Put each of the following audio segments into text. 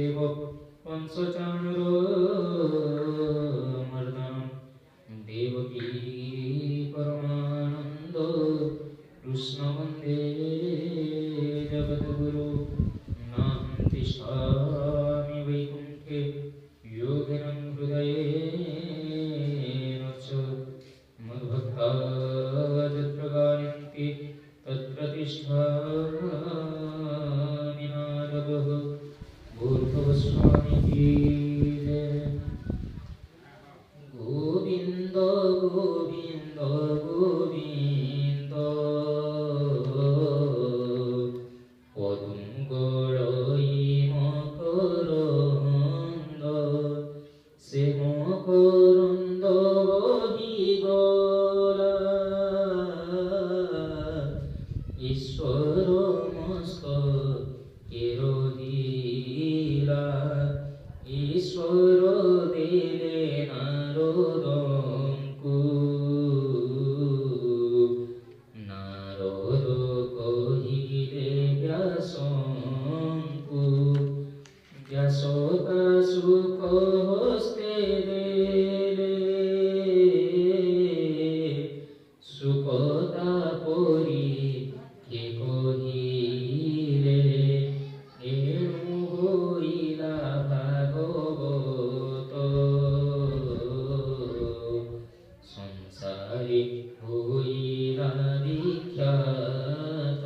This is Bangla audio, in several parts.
वसुदेव कंसचाणूरो मर्दनम् देवकी परमानंद कृष्ण वंदे जगद्गुरु नाहं तिष्ठामि वैकुंठे योगिनं हृदयेन च मद्भक्ता तत्र गायन्ति तत्र तिष्ठामि नारदः भूर्भुवस्वामी की जय। गोविंद गोविंद गोविंद पदुम गलई मकरंद से मकरंद बहिगला ईश्वर मस्तकेर दिला ईश्वर देले नारदंकु नारद कहिले व्यासंकु व्यास शुक हस्ते देले सुकता परी के कहिले एणु होइला भागवत संसारे होइला विख्यात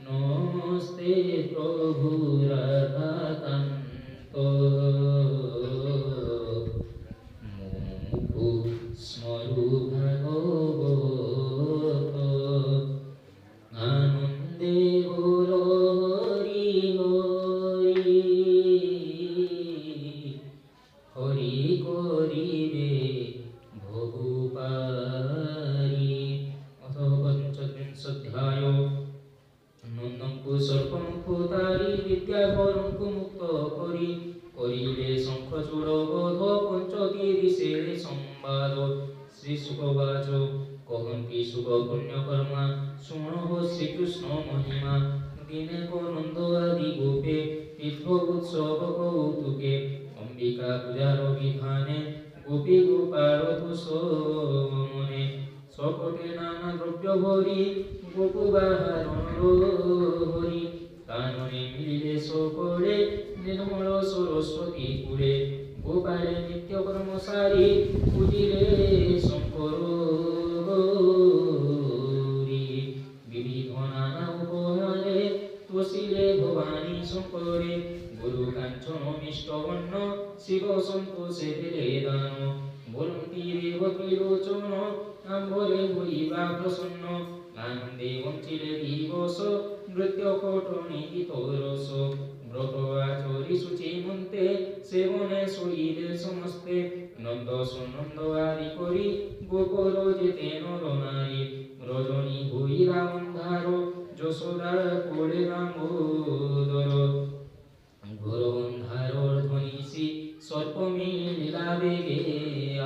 नमस्ते प्रभु राधाकान्त मुमुक्षु स्मरु भागवत आनंदे बोलो हरि हरि हरि करिबे भगुपारी। अथ पंचत्रिंशोऽध्याय नंदंकु सर्पमुख तारी विद्याधरंकु मुक्त करी करिले शंखचूड़ बोध पंचगिरिशे संवाद। श्री सुकवाच कहन्ति सुख पुण्यकर्मा शुणो श्रीकृष्ण महिमा दिने को नंद आदि गोपे तीर्थ उत्सव कौतुके अंबिका पूजार विधाने गोपी गोपाल तुषमने सकटे नाना द्रव्य भरी गोपुबाहरण हरि कानने मिलिले सकले निर्मल सरस्वती कूले गोपाले नित्य कर्मसारी पूजिले शंकर विविध नाना उपहारे तोषिले भवानी शंकरे गुरु कांचन मिष्टवन्न शिव संतोषे दिले दान बोलन्ति रेवती लोचन आम्बरे भूयिवा प्रसन्न आनन्दे वञ्चिले दिवस नृत्य कटनी गीतरस व्रत आचरि शुचि मन्ते सेवने शयिले समस्ते नंद सुनंद आदि करी गोपर जेते नर नारी रजनी हईला अन्धार যশোদা কোলে দামোদর ঘোর অন্ধারর ধ্বনিসি সর্প মিলিলা বেগে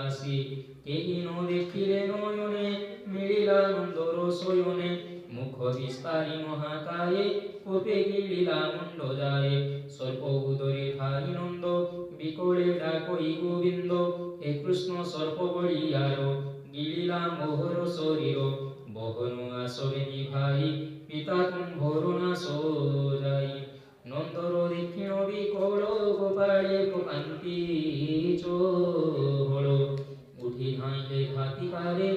আসি কেহি ন দেখিলে নয়নে মিলিলা নন্দর শয়নে মুখ বিস্তারি মহাকায়ে কোপে গিলিলা মুন্ড যায় সর্প উদরে ঠাই নন্দ বিকলে ডাকই গোবিন্দ হে কৃষ্ণ সর্প বলিয়ার গিলিলা মোহর শরীর বহন আসবে নিভাই পিতা কুম্ভর নাশ যাই নন্দর দক্ষিণ বিকল গোপালে প্রকান্তি চহল উঠি ধাইলে ঘাতি কারে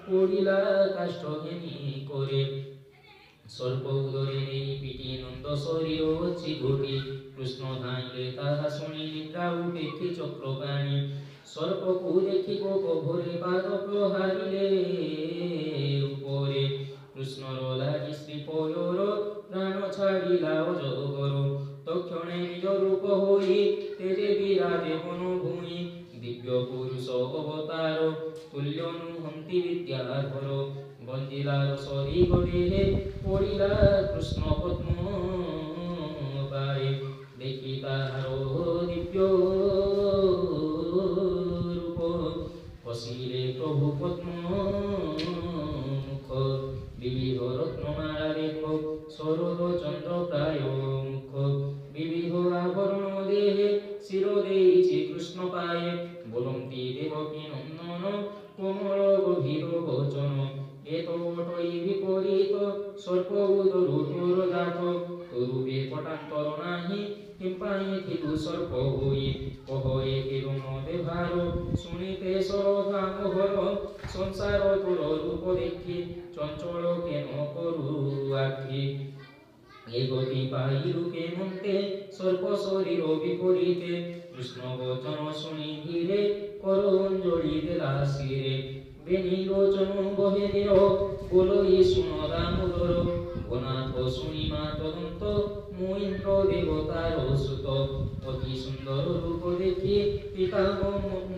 পড়িলা কাষ্ঠ ঘেনি করে সর্প উদরে নেই পিটি নন্দ শরীর হচ্ছি ঘটি কৃষ্ণ ধাইলে তাহা শুনি নিদ্রা উপেক্ষি চক্রপাণী সর্পকু দেখি গোপ ভরে পাদ প্রহারিলে উপরে কৃষ্ণর লাগি শ্রীপয়র প্রাণ ছাড়িলা অজগর তক্ষণে নিজ রূপ হই তেজে বিরাজে বনভূমি দিব্য পুরুষ অবতার তুল্য নুহন্তি বিদ্যাধর গঞ্জিলার সদিগ দেহে পড়িলা কৃষ্ণ পদ্ম পায়ে দেখি তাহার দিব্য রূপ হসিলে প্রভু পদ্ম মুখ বিবিধ রত্নমালা রেখ শরদ চন্দ্র প্রায় মুখ বিবিধ আভরণ চির দেইছি কৃষ্ণ পায়ে বলন্তি দেবকী নন্দন কোমল গভীর বচন এতটই বিপরীত সর্প উদরু তোর জাত তরুবে পটান্তর নাহি কিম্পাই থিলু সর্প হই কহয়ে কেরম দেভার শুনিতে সরধা মোহর সংসার তোর রূপ দেখি চঞ্চল কেন করু আখি এ গতি পাইলু কেমন্তে সর্প শরীর বিপরীতে কৃষ্ণ বচন শুনি ধীরে কর অঞ্জলি দেলা শিরে বেনি লোচন বহে দেহ বলই শুন দামোদর গনাথ শুনিমা তদন্ত মহেন্দ্র দেবতার সুত অতি সুন্দর রূপ দেখি পিতা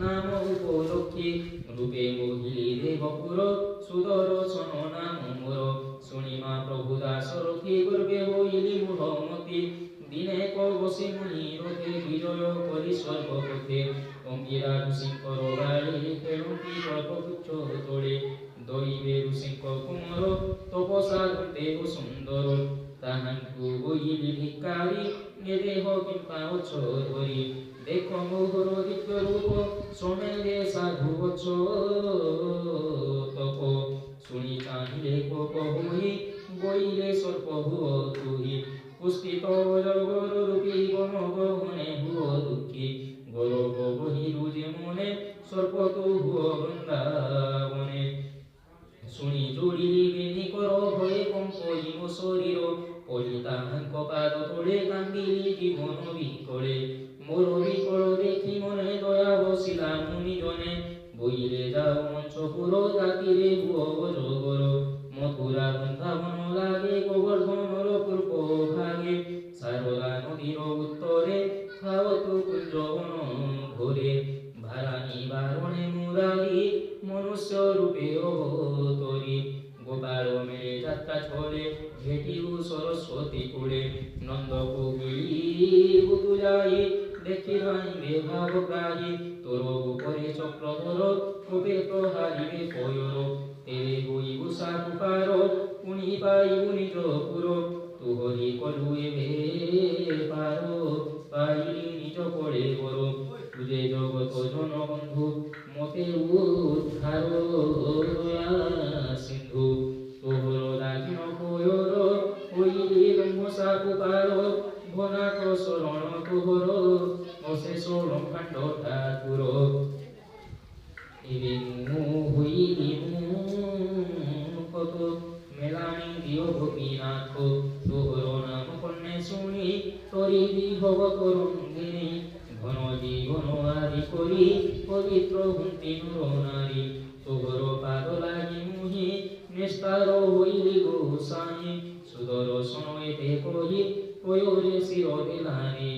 নাম উপলক্ষী রূপে মহিলি দেবপুর সুদর্শন নাম মোর শুনিমা প্রভু দাসরথী গর্বে হইলি মূঢ়মতি দিনে বসি মুনি রথে বিজয় করি সর্বপথে অঙ্গিরা ঋষিঙ্কর গাড়ি খেলুটি কল্পপুচ্ছ তোড়ে দৈবে ঋষিঙ্ক কুমর তপসা দেব সুন্দর তাহাঙ্কু বইলি ভিকারি এ দেহ কিম্পা অছ ধরি দেখ মোহর দিব্য রূপ সোমেলে সাধু অছ তপ শুনি চাহিলে কোপ হই বইলে সর্প ভুয় তুহি পুষ্পিত জগর রূপী গণ গহনে ভুয় দুঃখী গৌরব বহিরু যে মনে সর্প তু ভুয় বৃন্দাবনে শুনি জড়িলি বেনি কর ভয়ে কম্পইম শরীর পড়ি তাহাঙ্ক পাদ তোড়ে কান্দিলি জীবন বিকলে মোর বিকল দেখি মনে দয়া বসিলা মুনি জনে বইলে যাও মঞ্চপুর জাতিরে ভুয় জগর মথুরা বৃন্দাবন লাগে গোবর্ধনর পূর্ব ভাগে সারদা নদীর উত্তরে খাওয়াত কুঞ্জবন ঘোরে ভারানি বারণে মুরারি মনুষ্য রূপে অবতরি গোপাল মেলে যাত্রা ছলে ভেটিউ সরস্বতী কূলে নন্দ কোকিলি বুতু যাই দেখি ভাইবে ভাব গ্রাহী তোর উপরে চক্রধর কবে তো হারিবে পয়র তেরে হইবু সাকুপার পুনি পাইবু নিজ পুর তুহরি কলু এবে পার পাইলি নিজ পড়ে বড় তুজে জগত জনবন্ধু মতে উদ্ধার সিন্ধু তোহর দাখিন পয়র হইলি ব্রহ্ম সাকুপার ভনাট শরণ তুহর অশেষ ব্রহ্মাণ্ড ঠাকুর এবে মু হইলি কত মেলানি দিও গোপীনাথ তোহর নাম কন্যে শুনি তরি বিভব করঙ্গিনী ঘন জীবন আদি করি পবিত্র হুন্তি নর নারী তোহর পাদ লাগি মুহি নিস্তার হইলি গোসাই সুদর্শন এতে কহি পয়োরে শির দেলানি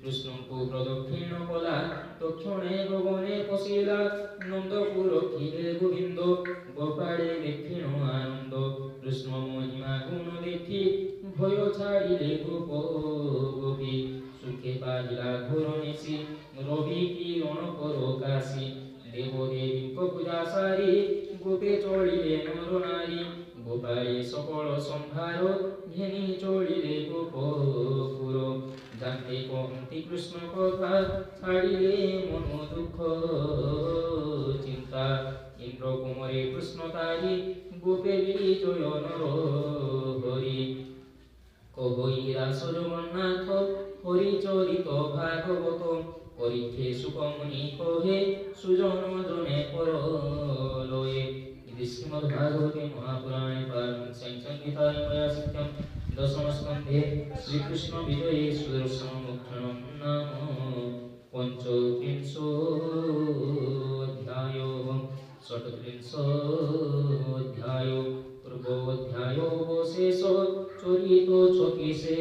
কৃষ্ণଙ୍କୁ প্রদক্ষিণ কলা দক্ষিণে গগনে পশিলা নন্দপুর খিলে গোবিন্দ গোপালে দেখিণ আনন্দ কৃষ্ণ মহিমা গুণ দেখি ভয় ছাড়িলে গোপ গোপী সুখে পাহিলা ঘোর নিশি রবি কিরণ পরকাশী দেবদেবীଙ୍କ পূজা সারি গোপে চলিলে নর নারী গোপালে সকল সম্ভার ঘেনি চলিলে গোপপুর জানতে কহন্তি কৃষ্ণ কথা ছাড়িলে মন দুঃখ চিন্তা ইন্দ্র কুমরে কৃষ্ণ তারি গোপে বিজয় নর হরি কবৈরা সজগন্নাথ হরিচরিত ভাগবত পরীক্ষে সুকমনি কহে সুজন জনে পরলয়ে ইতি শ্রীমদ্ভাগবতে মহাপুরাণে পারমহংস্যাং সংহিতায়াং সত্যম দশম স্কন্ধে শ্রীকৃষ্ণ বিজয়ে সুদর্শন মুক্ষণম নাম পঞ্চত্রিংশো অধ্যায় ষটত্রিংশো অধ্যায় পূর্বোধ্যায় শেষ চরিত ছকিশে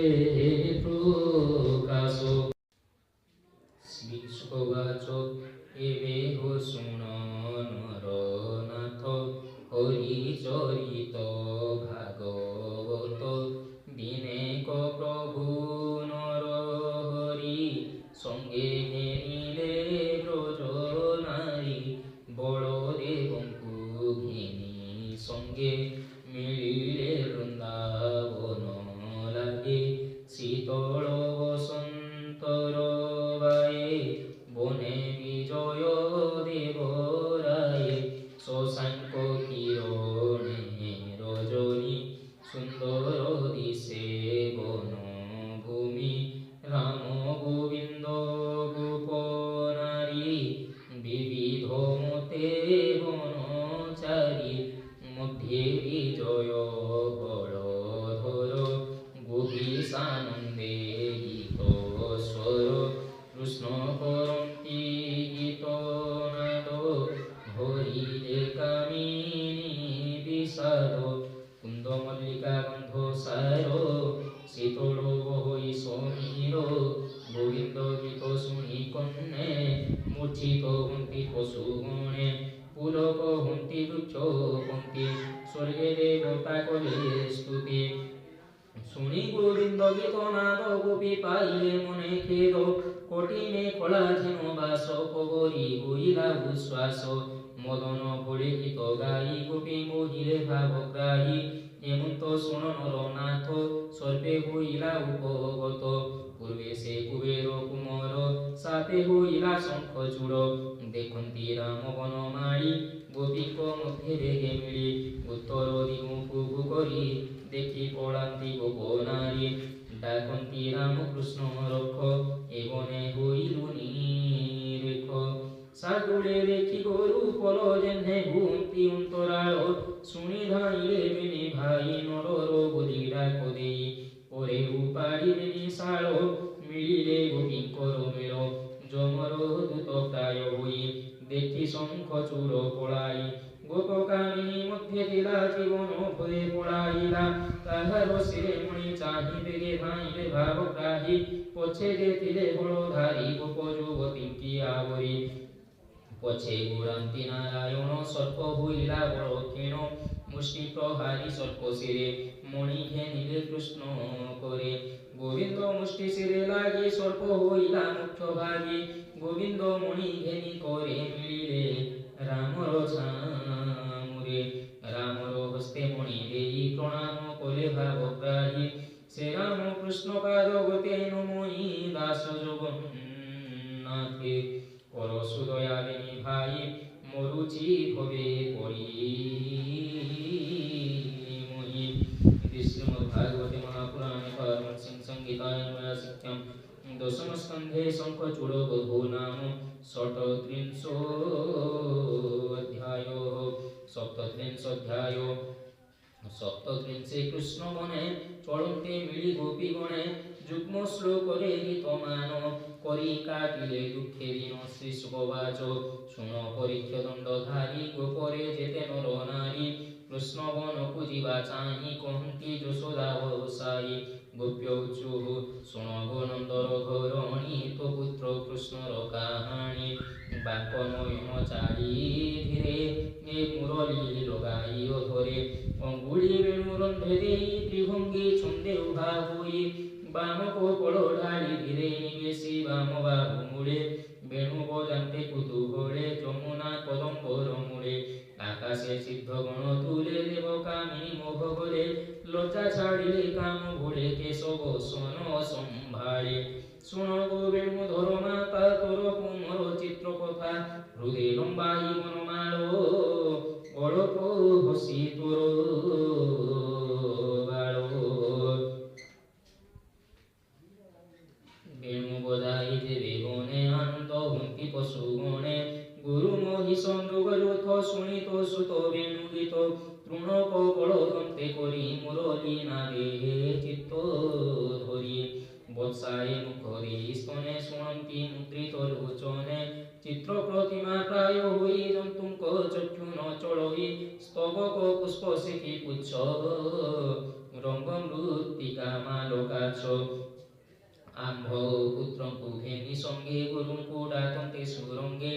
প্রকাশ শ্রীশুকবাচ এবে হো শুণ নরনাথ হরিচরিত ভাগবত বিনেক প্রভু নর হরি সঙ্গে ঘেনিলে ব্রজ নারী বড়দেবଙ୍କୁ ঘেনি সঙ্গে মিলিলে বৃন্দাবন লাগে শীতল বসন্তর বায়ে তন্নে মূর্ছিত হন্তি পশুগণে পুলক হন্তি বৃক্ষ পঙ্ক্তি স্বর্গে দেবতা কলে স্তুতি শুনি গোবিন্দ গীত নাদ গোপী পাইলে মনে খেদ কঠিনে খোলা যেন বাস কবরি হইলা উশ্বাস মদন ভরে গীত গাই গোপী মহিলে ভাবগ্রাহী হেমন্ত শোণ নরনাথ সর্বে হইলা উপগত পূর্বে সে কুবের কুমর সাথে হইলা শঙ্খচূড় দেখন্তি রাম বনমালী গোপীଙ୍କ মধ্যে রেগে মিলি উত্তর দিগু করি দেখি পড়ান্তি গোপ নারী ডাকন্তি রাম কৃষ্ণ রক্ষ এবনে হইলু নিরেখ সাগুলে দেখি গরু পল যেনে ঘুমতি অন্তরাল শুনি ধাইলে বিনি ভাই নরর বলি ডাক দেই পরে উপাড়ি বিনি শাল মিলিলে গোপীঙ্কর মেল যমর দূত প্রায় হই দেখি শঙ্খচূড় পড়াই গোপকামিনী মধ্যে দিলা জীবন ভয়ে পড়াইলা তাহার শিরে মণি চাহি বেগে ধাইলে ভাবগ্রাহী পছে যেতিলে বড়ধারী গোপ যুবতীঙ্কি আবরি পছে গুরান্তি নারায়ণ সর্প হইলা বড় ক্ষীণ মুষ্টি প্রহারী সর্প শিরে মণি ঘেনিলে কৃষ্ণ করে গোবিন্দ মুষ্টি শিরে লাগি সর্প হইলা মুখ্য ভাগী গোবিন্দ মণি ঘেনি করে মিলিলে রামর ছামুরে রামর হস্তে মণি দেই প্রণাম কলে ভাবগ্রাহী সে রাম কৃষ্ণ পাদ গতে নময়ী দাস জগন্নাথে পরশু দয়াবিনী ভাই মরুচি ভবে পড়ি মহি শ্রীমদ্ভাগবতে মহাপুরাণে পারমহংসং সংগীতায় সত্যম দশম স্কন্ধে শঙ্খচূড় বধূ নাম ষট্ত্রিংশোऽধ্যায় সপ্তত্রিংশে কৃষ্ণ বনে চলন্তে মিলি গোপী গণে যুগ্ম শ্লোকরে গীতমান করি কাটিলে দুঃখে দিন শ্রী সুখবাচ শুণ পরীক্ষ দণ্ডধারী গোপরে যেতে নর নারী কৃষ্ণ বনকু ଯିବା ଚାହିଁ କହନ୍ତି ଯଶୋଦା ବସାଇ ଗୋପ୍ୟ ଉଚୁଃ ଶୁଣ ଗୋ ନନ୍ଦର ଘରଣୀ ତୋ ପୁତ୍ର କୃଷ୍ଣର କାହାଣୀ ବାଙ୍କ ନୟନ ଚାଳି ଧୀରେ ଏ ମୁରଲି ଲଗାଇ ଅଧରେ ଅଙ୍ଗୁଳି ବେଣୁ ରନ୍ଧ୍ରେ ଦେଇ ତ୍ରିଭଙ୍ଗୀ ଛନ୍ଦେ ଉଭା ହୋଇ ବାମ କୋପଳ ଢାଳି ଧୀରେ ନିବେଶି ବାମ ବାହୁ ମୂଳେ ବେଣୁ ବଜାନ୍ତେ କୁତୁହଳେ ଯମୁନା କଦମ୍ବର ମୂଳେ আকাশে সিদ্ধ গণ তুলে দেব কামিনী মোহ গলে লজ্জা ছাড়িলে কাম ভুলে কেশব সন সম্ভাড়ে শুণ গো বেণু ধর মাতা তোর কুমর চিত্র কথা হৃদে লম্বাই বনমাল অড়প হসি তোর বাল বেণু বজাই দেবে গণে আনন্দ হুঙ্কি পশু গণে গুরু মহিষ মৃগযৌথ শুনিত সুত বেণু গীত তৃণ কবল দন্তে করি মুরলী নাদে চিত্ত ধরি বৎসায়ে মুখরে স্তনে শুণন্তি মুদ্রিত লোচনে চিত্র প্রতিমা প্রায় হই জন্তুঙ্ক চক্ষু ন চলহি স্তবক পুষ্প শিখি পুচ্ছ রঙ্গ মৃত্তিকা মালকাছ আম্ভ পুত্রଙ୍କୁ ঘেনি সঙ্গে গুরুଙ୍କୁ ডাকন্তে সুরঙ্গে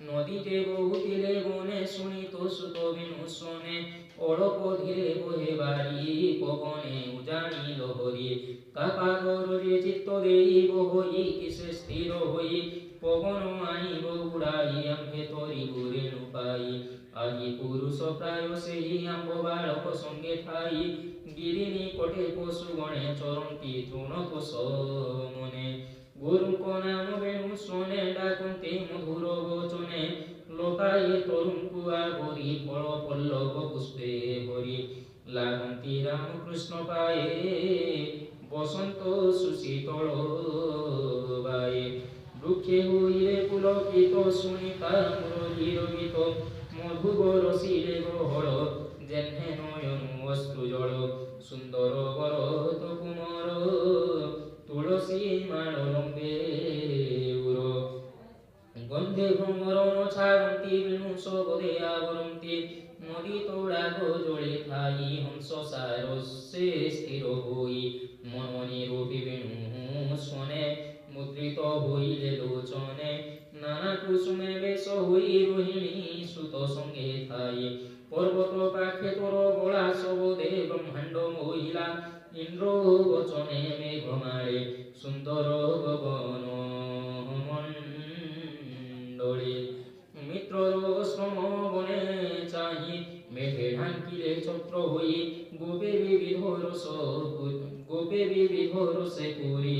নদীতে বহুতিলে বনে শুনিত সুত বেণু শোনে অড়প ধীরে বহে বাড়ি পবনে উজানি লহরি কাপাগরে চিত্ত দেই বহই কিসে স্থির হই পবন আনিব উড়াই আম্ভে তরি রেণু পাই আজি পুরুষ প্রায় সেই আম্ভ বালক সঙ্গে ঠাই গিরি নিকটে পশু গণে চরন্তি তৃণ কোষ মনে গুরুଙ୍କ নাম বেণু শোনে ডাকন্তে মধুর বচনে লোকায়ে তরুণଙ୍କୁ আবরি ফল পল্লব পুষ্পে ভরি লাগন্তি রামকৃষ্ণ পায়ে বসন্ত সুশীতল বায়ে বৃক্ষে হইলে পুলকিত শুনিতা মুরলীর গীত মধুব রসিলে গহল যেনে নয়ন অশ্রু জল সুন্দর বর তো কুমর তুলসী মাল লম্বে উর গন্ধে ভ্রমরণ ছাড়ন্তি বেণু সবদে আবরন্তি নদী তোড়াগ জলে থাই হংস সারস্যে স্থির হই মনমণি রূপী বেণু শোনে মুদ্রিত হইলে লোচনে নানা কুসুমে বেশ হই রোহিণী সুত সঙ্গে থাই পর্বত পাখে তোর গোলা সবদে ব্রহ্মাণ্ড মহিলা ইন্দ্র বচনে মেঘমালে সুন্দর গগন মণ্ডলে মিত্রর শ্রম বনে চাহি মেঘে ঢাঙ্কিলে ছত্র হই গোপে বিবিধ রসে পুরি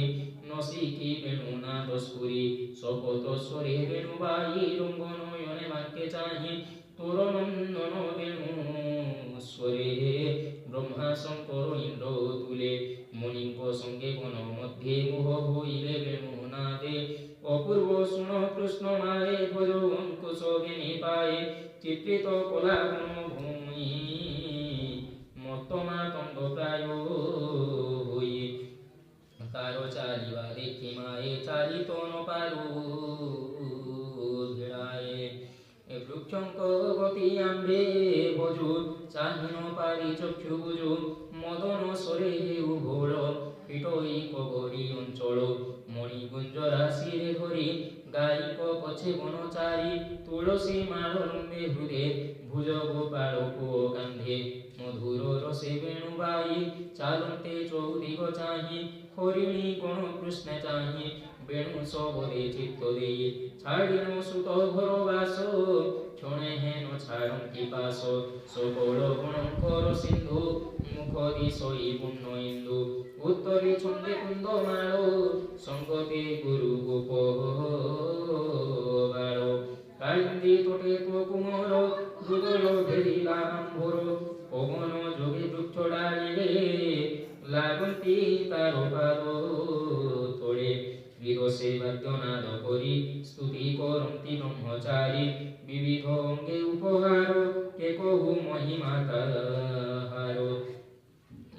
নসিকি বেণু নাদ স্ফুরি শপথ স্বরে বেণু বাই রঙ্গ নয়নে বাক্যে চাহি তোর নন্দন বেণু স্বরে ব্রহ্মা শঙ্কর ইন্দ্র তুলে মণিঙ্ক সঙ্গে বন মধ্যে মোহ হইলে বেণু নাদে অপূর্ব শুন কৃষ্ণ মায়ে ভজ অঙ্কুশ বেণী পায়ে চিত্রিত কলা ভূমি মর্তমা তঙ্গ প্রায় হই তার চালিবা দেখি মায়ে চালিত নপারু ভিড়ায়ে বৃক্ষঙ্ক গতি আম্বে ভজু চাহিন পারি চক্ষু বুঝু মদন সরে উভোর পিটই কবরি অঞ্চল মণিগুঞ্জ রাশিরে ধরি গায়িক পছে বনচারী তুলসী মাল লম্বে হৃদে ভুজ গোপাল পুয় কান্ধে মধুর রসে বেণু বাই চালন্তে চৌদিগ চাহি হরিণী কোণ কৃষ্ণ চাহি বেণু সবদে চিত্ত দেই ছাড়িন সুত ঘর বাস ক্ষণে হেন ছাড়ন্তি পাশ সকল গুণঙ্কর সিন্ধু মুখ দিশই পূর্ণ ইন্দু উত্তরে ছন্দে কুন্দ মাল সঙ্গতে গুরু গোপ বাল কালিন্দী তোটে তো কুমর যুগল ঘেরিলা আম্ভর পবন যোগে বৃক্ষ ডালিলে লাগন্তি তার পাদ তোড়ে বিদোষে বাদ্যনাদ করি স্তুতি করন্তি ব্রহ্মচারী বিবিধ অঙ্গে উপহার কে কহু মহিমা তাহার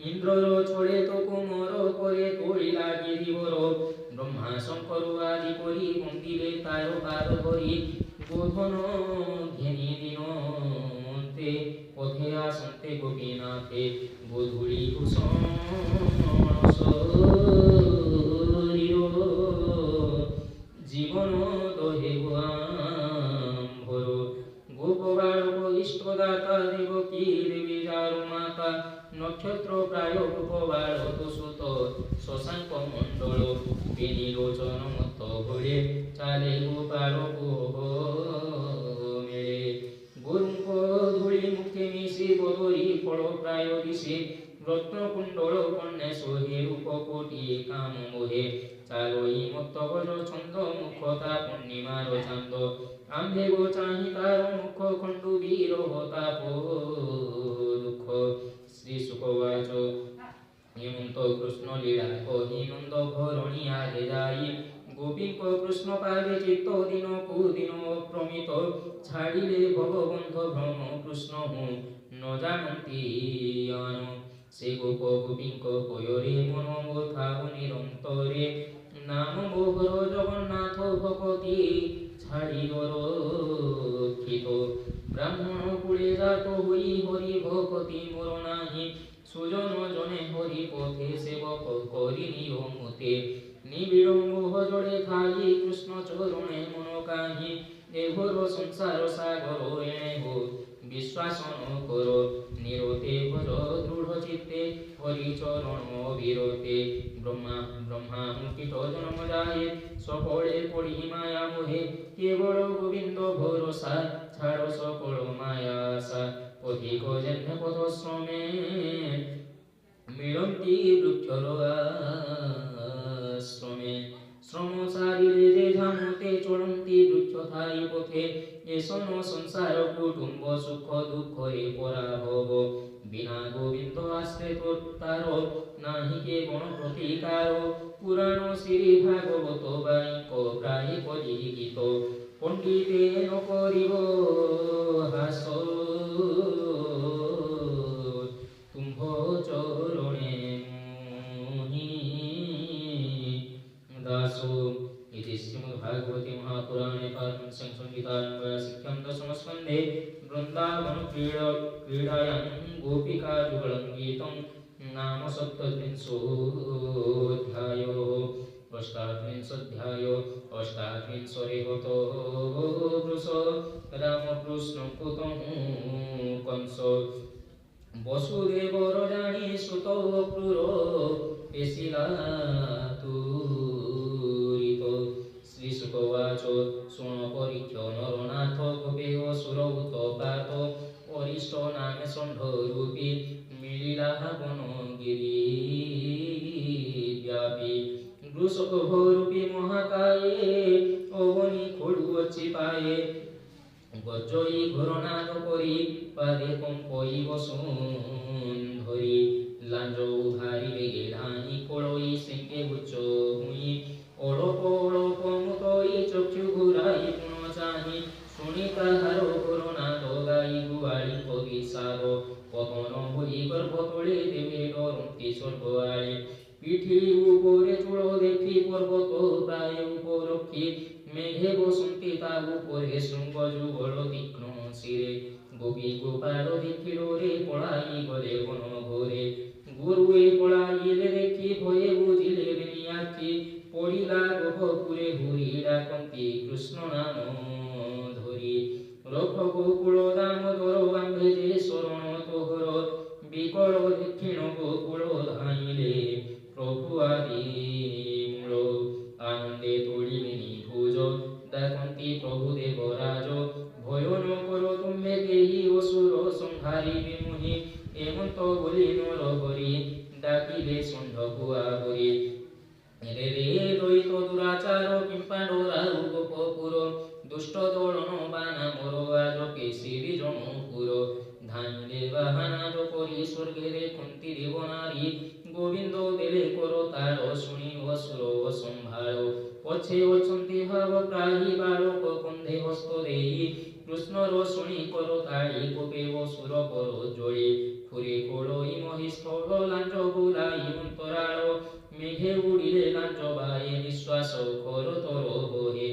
ইন্দ্রর ছড়ে তো কুমর করে তোড়িলা গিরিবর ব্রহ্মা শঙ্কর আদি করি মন্দিরে তার পাদ ধরি গোধন ঘেনি দিন মন্তে পথে আসন্তে গোপীনাথে গোধূলি ভূষণ জীবন দহে আম্ভর গোপ বালক ইষ্টদাতা দেবকী দেবী যার মাতা নক্ষত্র প্রায় গোপ বালক সুত শশাঙ্ক মণ্ডল বেণী লোচন মত ঘরে চালে গোপাল মেলে গুরুঙ্ক ধূলি মুখে মিশি বদরি ফল প্রায় দিশে রত্নকুণ্ডল কন্যা সোহে রূপকোটি কাম মোহে চালই মত্ত গজ ছন্দ মুখতা পূর্ণিমার চান্দ আম্ভে গো চাহি তার মুখ খণ্ডু বীর হতাপ দুঃখ শ্রী সুকবাচ হেমন্ত কৃষ্ণ লীলা কহি নন্দ ঘরণী আগে যাই গোপীঙ্ক কৃষ্ণ পাবে চিত্ত দিন কুদিন প্রমিত ছাড়িলে ভগবন্ধ ভ্রম কৃষ্ণ ন জানন্তি আন সে গোপ গোপীঙ্ক কয়রে মন বোথাও নিরন্তরে নাম মোহর জগন্নাথ ভকতি ছাড়িল রক্ষিত ব্রাহ্মণ কুলে জাত হই হরি ভকতি মোর নাহি সুজন জনে হরি পথে সেবক করি নিয়মতে নিবিড় মোহ জড়ে থাই কৃষ্ণ চরণে মন কাহি এঘোর সংসার সাগর এণে হো বিশ্বাসন কর নিরতে ভজ দৃঢ় চিত্তে হরি চরণ বিরতে ব্রহ্মা মুকিত জন্ম যায় সকলে পড়ি মায়া মোহে কেবল গোবিন্দ ভরসা ছাড় সকল মায়া আশা অধিক জন্ম পথ শ্রমে মিলন্তি বৃক্ষর আশ্রমে শ্রম সারিলে যে ঝামতে চলন্তি বৃক্ষ থাই পথে এসন সংসার কুটুম্ব সুখ দুঃখরে পরাভব বিনা গোবিন্দ আশ্রে তার নাহি কে গণ প্রতিকার পুরাণ শ্রী ভাগবত বাণিক প্রায় পরিগীত পণ্ডিতে নকরিব হাস তুম্ভ চরণে মোহি দাসো इति श्रीमद्भागवते महापुराणे पारमहंस्यां संहितायां शिक्षां दशमस्कन्धे वृन्दावन क्रीडायां गोपिकाजुगलं गीतं नाम सप्तत्रिंशोऽध्यायो অষ্টাত্রিंशोऽध्याय অষ্টাত্রিंशोरेवतो वृष রামকৃষ্ণ পুতং কংস বসুদেবর রানী সুত ক্রূর পেশিলা তুরিত শ্রীশুকবাচ শুণ পরীক্ষ নরনাথ গোপে অসুর উৎপাত অরিষ্ট নামে ষণ্ড রূপী মিলিলা বনগিরি ব্যাপী বৃষক রূপী মহাকায়ে অবনি খড়ু অচি পায়ে গজই ঘোরনাদ করি পাদে কম্পই বসুন্ধরি লাঞ্জ উধারি বেগে ধানি কোড়ই সিংহে উচ্চ হুই অড়প অড়প মুতই চক্ষু ঘুরাই পুন চাহি শুনি তাহার ঘোরনাদ গাই গুয়াড়ি কবি সার পতন হই গর্ভ তোলে দেবে ডরন্তি স্বর্গ আড়ে পিঠি উপরে চূড় দেখি পর্বত প্রায় উপরক্ষী মেঘে বসন্তি তা উপরে শৃঙ্গ যুগল তীক্ষ্ণ শিরে গোপী গোপাল দেখিল রে পড়াই গলে বন ঘরে গুরুয়ে পড়াইলে দেখি ভয়ে বুঝিলে বেনিয়াক্ষী পড়িলা গহপুরে ঘুরি ডাকন্তি কৃষ্ণ নাম ধরি রক্ষ গোকুল দামোদর আম্বে যে শরণ তোহর বিকল দক্ষিণ গোকুল ধাইলে প্রভু আদি মূল আনন্দে তোড়িলে নিভুজ ডাকন্তি প্রভু দেবরাজ ভয় ন কর তুমি কেহি অসুর সংহারি বিমোহি এমন্ত বলি নর হরি ডাকিলে ষণ্ড ভুয়া হরি রে রে দৈত দুরাচার কিম্পাণ্ডরা গোপপুর দুষ্ট দোলন বানা মোর আজ কেশিরি জনপুর ধাইলে বাহানাদ করি স্বর্গেরে কুন্তি দেবনারী গোবিন্দ দেলে কর তার শুনি অসুর সম্ভার পছে অছন্তি ভাব প্রাহি বালক কন্ধে হস্ত দেই কৃষ্ণর শুনি কর তাড়ি কোপে অসুর কর জড়ি ফুরে কোড়ই মহিস্থল লাঞ্জ বুলাই অন্তরাল মেঘে উড়িলে লাঞ্জ বায়ে নিঃশ্বাস কর তর বহে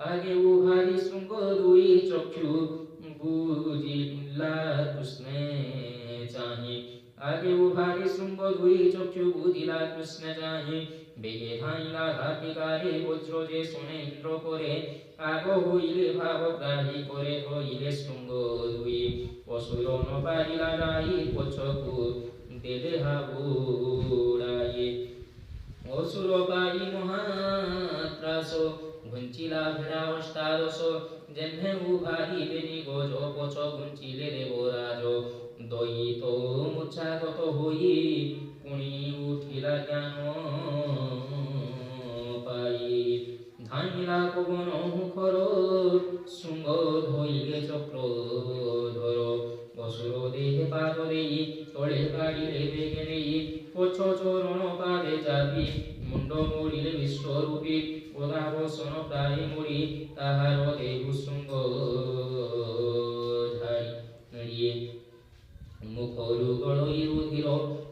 আগে উহারি শৃঙ্গ দুই চক্ষু বুঝিলা কৃষ্ণে চাহি আগে উহারি শৃঙ্গ দুই চক্ষু বুঝিলা কৃষ্ণ চাহি বেগে ধাইলা ঘাটিকারে বজ্র যে শুনে ইন্দ্র করে আগ হইলে ভাবগ্রাহী করে হইলে শৃঙ্গ দুই অসুর ন পারিলা রাই পছকু দেলে হাবুড়াই অসুর পাই মহাত্রাস ঘুঞ্চিলা ভেড়া অষ্টাদশ জেনে উভারি বেনি গজ পছ ঘুঞ্চিলে দেবরাজ দয়িত মূর্ছাগত হই পুনি উঠিলা জ্ঞান পাই ধাইলা পবন মুখর শৃঙ্গ ধইলে চক্র ধর অসুর দেহে পাদ দেই তলে কাড়িলে বেগে নেই পছ চরণ পাদে চাপি মুন্ড মুড়িলে বিশ্বরূপী পদাবসন প্রায় মুড়ি তাহার দেহু শৃঙ্গ ঝাড়িয়ে মুখরু গড়ই রুধির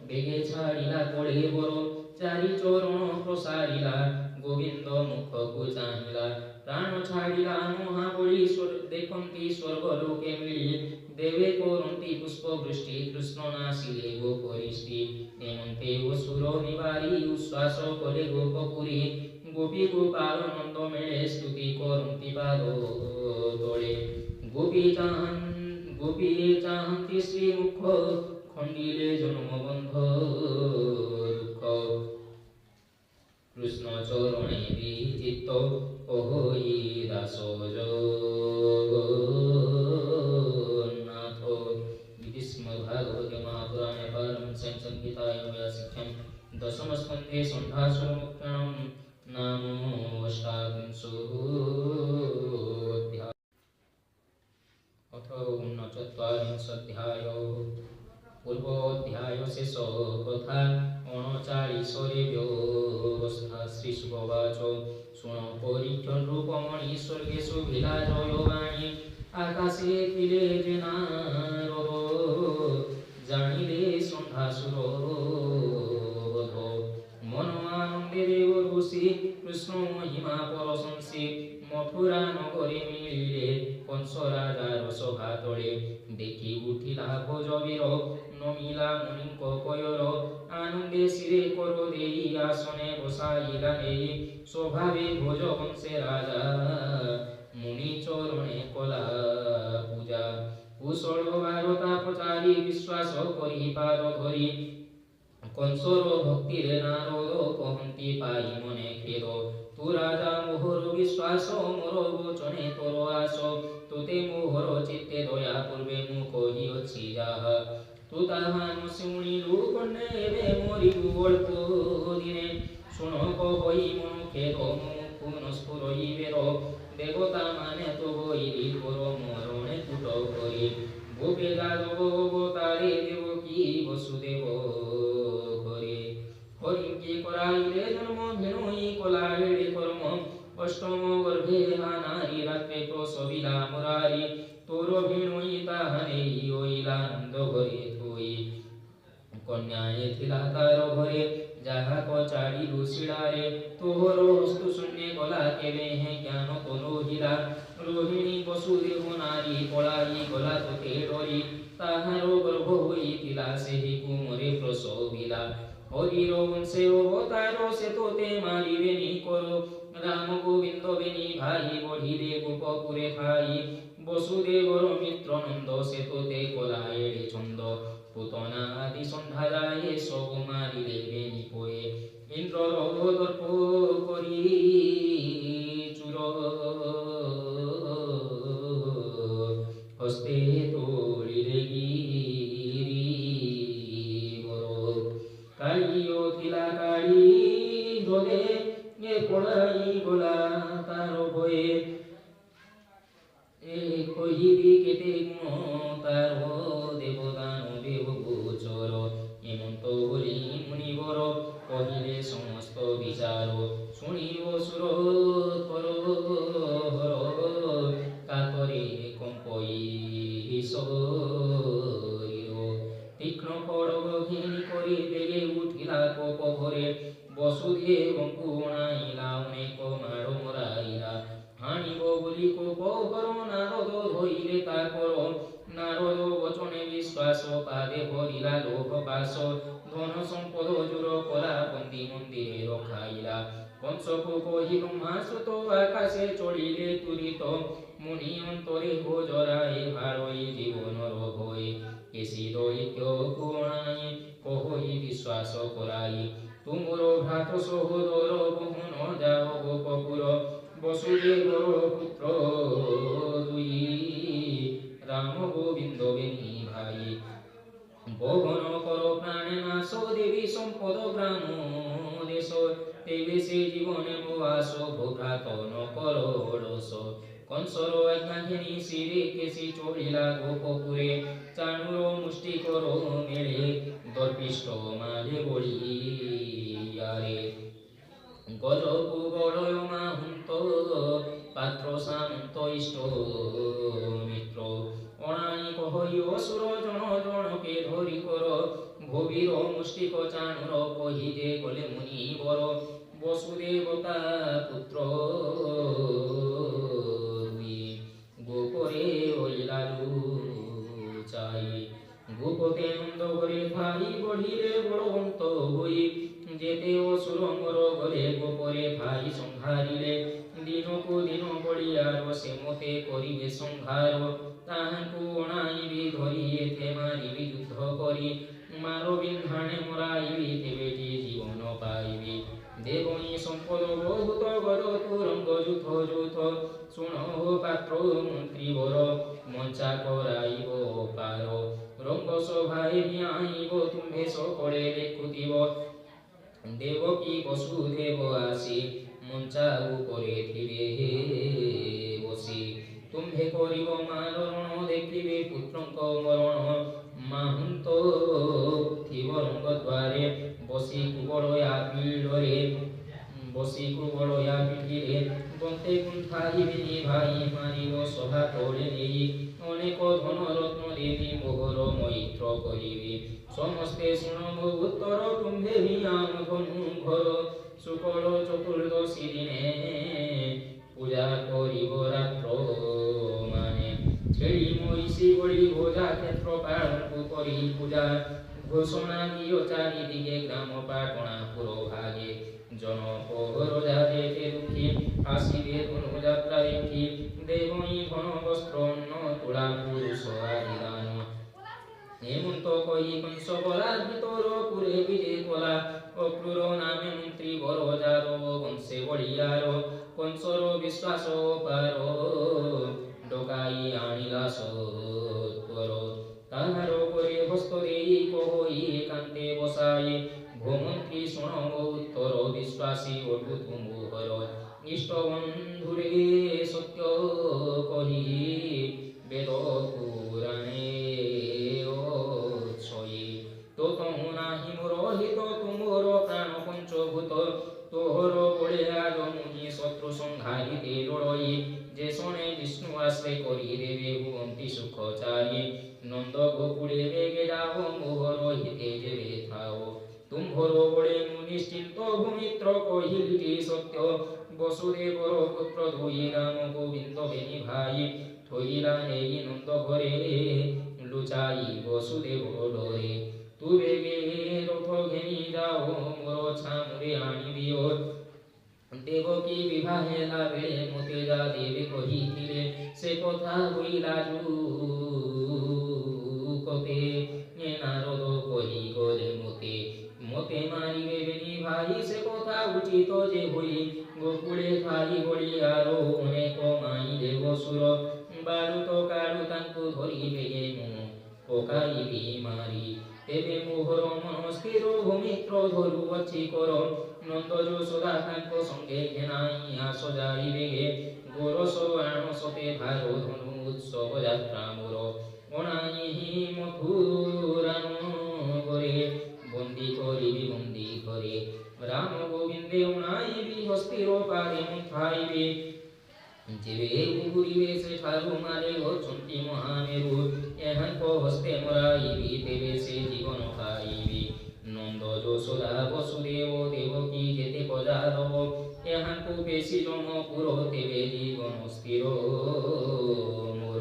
বেগে ছাড়িলা পড়ে বড় চারি চরণ প্রসারিলা গোবিন্দ মুখকু চাহিলা প্রাণ ছাড়িলা মহাবলী দেখন্তি স্বর্গ লোকে মিলি দেবে করন্তি পুষ্প বৃষ্টি কৃষ্ণ নাসিলে গোপরিষ্টি এমন্তে অসুর নিবারি উচ্ছ্বাস করে গোপপুরী গোপী গোপাল নন্দ মেলে স্তুতি করন্তি পাদ তলে গোপী চাহন্তি শ্রী মুখ খণ্ডিলে জন্মবন্ধ দুঃখ কৃষ্ণ চরণে বিচিত্ত হই দাস জগন্নাথ ইতি শ্রীমদ্ভাগবতে মহাপুরাণে পারমহংস্যাং সংহিতায়াং ব্যাসখ্যাং দশম স্কন্ধে ষণ্ঢাসুরমুখ্যাং নাম অষ্টাবিংশোऽধ্যায়ः अथ ऊनचत्वारिंशोऽध्यायः पूर्वोऽध्याय शेष कथा 39 व्यवस्था श्रीशुकवाच शुण परीक्षण रूपमणि स्वर्गेषु विराजयवाणी आकाशे किले नारद জানিলে সন্ধ্যাসুর বধ মন আনন্দে দেব ঋষি কৃষ্ণ মহিমা পরশংসে মথুরা নগরে মিলিলে কংস রাজার সভা তলে দেখি উঠিলা ভোজবীর নমিলা মুনিଙ୍କ কয়র আনন্দে শিরে কর দেই আসনে বসাইলা নেই স্বভাবে ভোজ বংশে রাজা মুনি চরণে কলা পূজা কুশল বারতা পচারি বিশ্বাস করি পার ধরি কংসর ভক্তিরে নারদ কহন্তি পাই মনে খেদ তু রাজা মোহর বিশ্বাস মোর বচনে তোর আস তোতে মোহর চিত্তে দয়া পূর্বে মু কহিଅছি যাহা তু তাহা ନ ଶୁଣିଲୁ କନେ ଏବେ ମରିବୁ ଅଳ୍ପ ଦିନେ ଶୁଣ କହି ମନ ଖେଦ ମୁଖୁ ନ ସ୍ଫୁରଇବେର ଦେବତା ମାନେ ତ ବଇରି ତୋର ମରଣେ ତୁଟ କରି ভোগে যাদব অবতারে দেবকী বসুদেব করে হরিকে করাইলে জন্ম ভেণুই কলাইলে কর্ম অষ্টম গর্ভে নারী রাত্রে প্রসবিলা মুরারি তোর ভেণুই তাহা নেই ওইলা নন্দ ঘরে থই কন্যায়ে থিলা তার ঘরে যাহা কচাড়িলু শিড়ারে তোহর হস্তু শূন্যে গলা কেবে হে জ্ঞান তোর হীরা রোহিণী বসুদেব নারী পড়াই গলা তোতে ডরি তাহার গর্ভ হইতিলা সেই কুমরে প্রসবিলা হরির বংশে অবতার সে তোতে মারিবেনি কর রাম গোবিন্দ বেনি ভাই বঢ়িলে গোপপুরে খাই বসুদেবর মিত্র নন্দ সে তোতে কলায়েড়ে ছন্দ পুতনা আদি সন্ধ্যা যায় সব মারিলে বেনি পয়ে ইন্দ্র দর্প করি চুর হস্তে তোলিলে গিরি বর কালিও থিলা কালি ধরে পড়াই গলা তার ভয়ে কহিবি কেতে গুণ তার দেবদান দেব গোচর হেমন্ত বলি মুনিবর কহিলে সমস্ত বিচার শুনিব সুর কর কাতরে কম্পই তীক্ষ্ণ খড়গ ঘেনি করে বেগে উঠিলা কোপ ভরে বসুদেবଙ୍କୁ অଣାଇଲା ଅନେକ ମାଡ଼ ମରାଇଲା ହାଣିବ ବୋଲି କୋପ କର ନାରଦ ଧଇଲେ ତାକର ନାରଦ ବଚନେ ବିଶ୍ୱାସ ପାଦେ ଭରିଲା ଲୋକ ପାଶ ଧନ ସମ୍ପଦ ଜୋର କଲା ବନ୍ଦୀ ମନ୍ଦିରେ ରଖାଇଲା କଂସକୁ କହି ବ୍ରହ୍ମାସୁତ ଆକାଶେ ଚଳିଲେ ତୁରିତ ମୁନି ଅନ୍ତରେ ଭୋଜରାଏ ଭାଳଇ ଜୀବନର ଭଏ କେସି ଦୈତ୍ୟକୁ ଅଣାଇ କହି ବିଶ୍ୱାସ କରାଇ ତୁମର ଭ୍ରାତ ସହୋଦର ବହନ ଯାଅ ଗୋପପୁର বসুদেবর পুত্র দুই রাম গোবিন্দ বেনি ভাই বহন কর প্রাণে নাশ দেবী সম্পদ গ্রাম দেশ তেবে সে জীবনে মোয়াস ভ্রাত ন কর রস কংসর আজ্ঞা ঘেনি শিরে কেশি চড়িলা গোপপুরে চাণুর মুষ্টি কর মেলে দর্পিষ্ট মাঝে বলিয়ারে গজপু বড়য় মাহুন্ত পাত্র সামন্ত ইষ্ট মিত্র অনাই কহই অসুর জন জনকে ধরি কর ভবির মুষ্টিক চাণুর কহি যে গলে মুনি বর বসুদেবতা পুত্র গোপরে হইলালু চাই গোপতে নন্দ ঘরে ভাই বঢ়িলে বড়বন্ত হই যেতে অসুর মর গলে গোপরে ভাই সংহারিলে দিনকু দিন বলিয়ার সে মতে করিবে সংহার তাহাଙ୍କୁ অଣାইবি ধরি এতে মারিবি যুদ্ধ করি মার বিন্ধানে মরাইবি তেবেটি জীবন পাইবি দেবনী সম্পদ বহুত গর তুরঙ্গ যুথ যুথ শুণ পাত্র মন্ত্রী বর মঞ্চা করাইব পার রঙ্গ সভায় নিয়াইব তুম্ভে সকলে দেখুতিব দেবকী বসুদেব আসি মঞ্চা উপরে থিবে বসি তুম্ভে করিব মারণ দেখিবে পুত্রঙ্ক মরণ মাহুন্ত থিব রঙ্গ দ্বারে বসি কুবড়য়া পিড়রে বসি কুবড়য়া পিঠিরে বন্তে কুণ্ঠাইবেনি ভাই মারিব সভা তলে নেই অনেক ধন রত্ন দেবী মোহর মৈত্র করিবে সমস্তে শুণব উত্তর তুম্ভে হিয়াম ধনু ঘর শুকল চতুর্দশী দিনে পূজা করিব রাত্র মানে ছেড়ি মহিষী বলিব যা ক্ষেত্র পালন করি পূজা ঘোষণা দিও চারিদিকে গ্রাম পাটনা পুরভাগে জনপহর যাতে দুঃখী আসিবে ধনুযাত্রা দেখি দেবই ঘন বস্ত্র অন্ন তুলা পুরুষ আদিদান হেমন্ত কহি কংস বলা ভিতর পুরে বিজে কলা অক্রুর নামে মন্ত্রী বড় যাদব বংশে বলিয়ার কংসর বিশ্বাস পার ডকাই আনিলা সত্তর তাহার করে হস্ত দেই কহই একান্তে বসাই ভূমন্ত্রী শোনব উত্তর বিশ্বাসী অদ্ভুত মোহর ইষ্ট বন্ধুরে সত্য কহি বেদ পুরাণে তো তমু নাহি মোর হিত তুমোর প্রাণ পঞ্চভূত তোহর বলে আজ মুনি শত্রু সংহারিতে লড়ই যে শোনে বিষ্ণু আশ্রয় করি দেবে ভুবন্তি সুখ চারি নন্দ গোকুলে বেগে যাও মোহর হিতে যেবে থাও তুম্ভর বলে মুনিশ্চিন্ত ভূমিত্র কহিলটি সত্য বসুদেবর পুত্র দুই রাম গোবিন্দ বেনি ভাই থইলা নেই নন্দ ঘরে লুচাই বসুদেব ডরে তু বেগে রথ ঘেনি যাও মোর ছামুরে আনি দিও দেবকী বিবাহে লাভে মতে যা দেবে কহিছিলে সে কথা হইলা কপে নারদ কহি গলে মতে মতে মারিবে বেনি ভাই সে কথা উচিত যে হই গোকুলে থাই বলি আরো অনেক মাই দেব সুর বারুত কারু তাଙ୍କୁ ধরিবে মু পকাইবি মারি তেবে মোহর মন স্থির ভূমিত্র ধরু ଅଛି কর নন্দ যশোদা তাଙ୍କ সঙ্গে ঘেনাই আস যাইবে গোরস আণ সতে ভার ধনু উৎসব যাত্রা মোর অনাই মথুরা নগরে বন্দী করিবি বন্দী ঘরে রাম গোবিন্দে উনাইবি হস্তির পারে মুখাইবে যেবে ঘুরিবে সেঠারু মারে অଛନ୍ତି মহামেরু এহাঙ্ক হস্তে মরাইবি তেবে সে জীবন খাইবি নন্দ যশোদা বসুদেব দেবকী যেতে পজারব এহাঙ্কু বেশি জম পুর তেবে জীবন স্থির মোর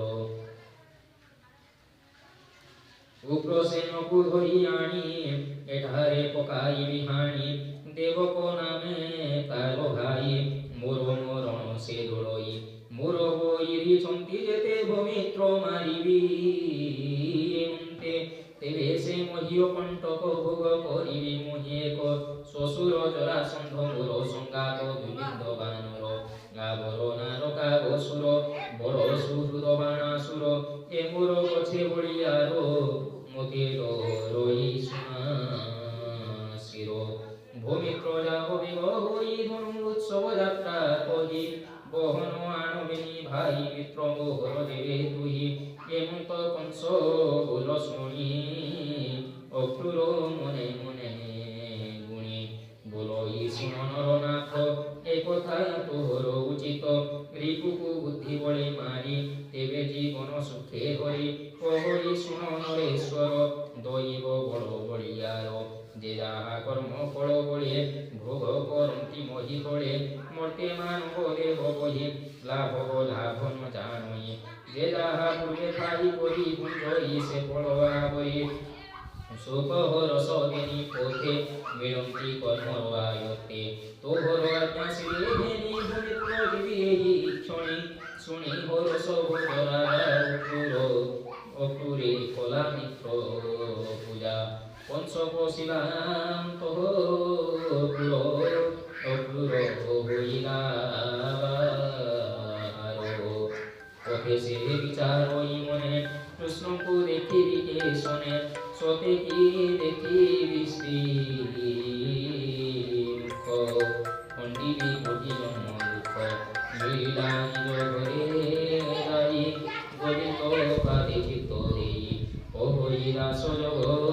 উগ্রসেনকু ধরি আনি এঠারে পকাইবি হানি দেবক নামে তার ভাই মোর মরণ সে দোড়ই মোর বৈরিଛନ୍ତି যেতে ভূমিত্র মারিবি মন্তে তেবে সে মহিয় কণ্টক ভোগ করিবি মহিয়েক শ্বশুর জরাসন্ধ মোর সংঘাত দুর্বিন্দ বানর গাবর নারকা অসুর বড় সুহৃদ বাণাসুর এ মোর পছে বলিয়ার মতে রই শির ভূমিত্র যাব বিবাহ হই ধনু উৎসব যাত্রা কহি বহন আনবিনি ভাই মিত্র মোহর দেবে তুই এমন্ত কংস বল শুনি অক্রুর মনে মনে গুণী বলই শুন নরনাথ এ কথা তোর উচিত রিপুকু বুদ্ধি বলে মারি তেবে জীবন সুখে হরি কহরি শুন নরেশ্বর দৈব বড় বলিয়ার যে যাহা কর্ম ফল বলে ভোগ করন্তি মহি বলে মর্তে মানব দেব বহি লাভ লাভ ন জানই যে যাহা পূর্বে খাই করি পুঞ্জই সে ফল আবরি সুখ রস দেনি পথে বিরন্তি কর্ম আয়তে তোহর আজ্ঞা শ্রী দেনি ভূমিত্র দিবি এই ক্ষণি শুনি হরস ভোজরা অক্রুরে কলা মিত্র পূজা পঞ্চক শিবাম তোহর অক্রুর হইলা পথে সে বিচারই মনে কৃষ্ণଙ୍କୁ ଦେଖିବି କେ ଶୁଣେ ସତେ କି ଦେଖିବି ଶ୍ରୀ ମୁଖ ଖଣ୍ଡିବି କୋଟି ଜନ୍ମ ଦୁଃଖ ମିଳିଲା ନିଜ ଘରେ ଯାଇ ଗୋବିନ୍ଦ ପାଦେ ଚିତ୍ତ ଦେଇ ପହରିଲା ସଜଗ